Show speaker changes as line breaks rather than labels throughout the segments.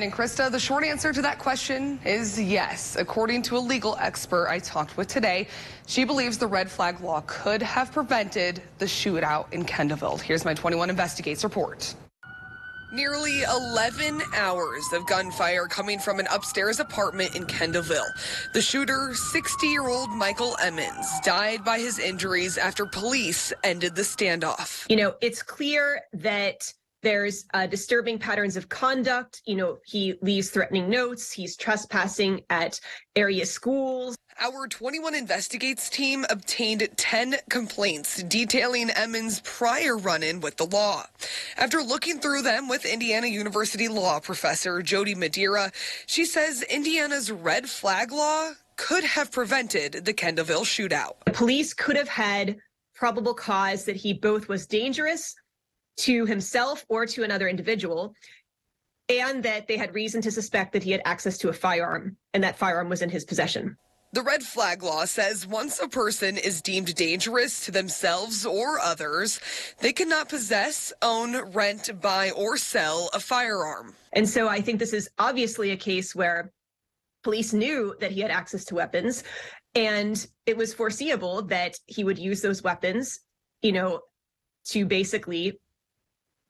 And Krista, the short answer to that question is yes. According to a legal expert I talked with today, she believes the red flag law could have prevented the shootout in Kendallville. Here's my 21 Investigates report. Nearly 11 hours of gunfire coming from an upstairs apartment in Kendallville. The shooter, 60-year-old Michael Emmons, died by his injuries after police ended the standoff.
It's clear that there's disturbing patterns of conduct. He leaves threatening notes. He's trespassing at area schools.
Our 21 Investigates team obtained 10 complaints detailing Emmons' prior run-in with the law. After looking through them with Indiana University law professor Jody Madeira, she says Indiana's red flag law could have prevented the Kendallville shootout.
The police could have had probable cause that he both was dangerous to himself or to another individual, and that they had reason to suspect that he had access to a firearm, and that firearm was in his possession.
The red flag law says once a person is deemed dangerous to themselves or others, they cannot possess, own, rent, buy, or sell a firearm.
And so I think this is obviously a case where police knew that he had access to weapons, and it was foreseeable that he would use those weapons, to basically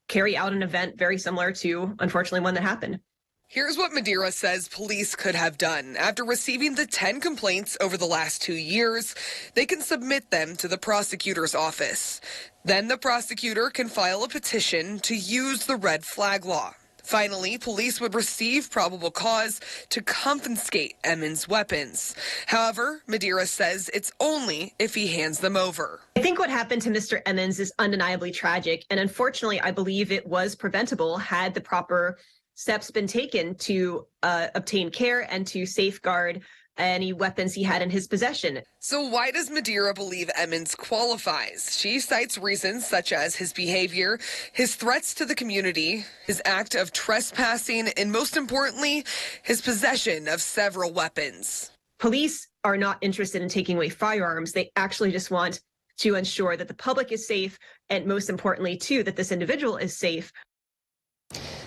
carry out an event very similar to, unfortunately, one that happened.
Here's what Madeira says police could have done. After receiving the 10 complaints over the last 2 years, they can submit them to the prosecutor's office. Then the prosecutor can file a petition to use the red flag law. Finally, police would receive probable cause to confiscate Emmons' weapons. However, Madeira says it's only if he hands them over.
I think what happened to Mr. Emmons is undeniably tragic, and unfortunately, I believe it was preventable had the proper steps been taken to obtain care and to safeguard any weapons he had in his possession.
So why does Madeira believe Emmons qualifies? She cites reasons such as his behavior, his threats to the community, his act of trespassing, and most importantly, his possession of several weapons.
Police are not interested in taking away firearms. They actually just want to ensure that the public is safe, and most importantly, too, that this individual is safe.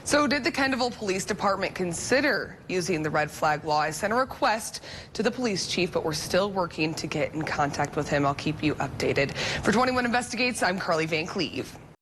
So did the Kendallville Police Department consider using the red flag law? I sent a request to the police chief, but we're still working to get in contact with him. I'll keep you updated. For 21 Investigates, I'm Carly Van Cleve.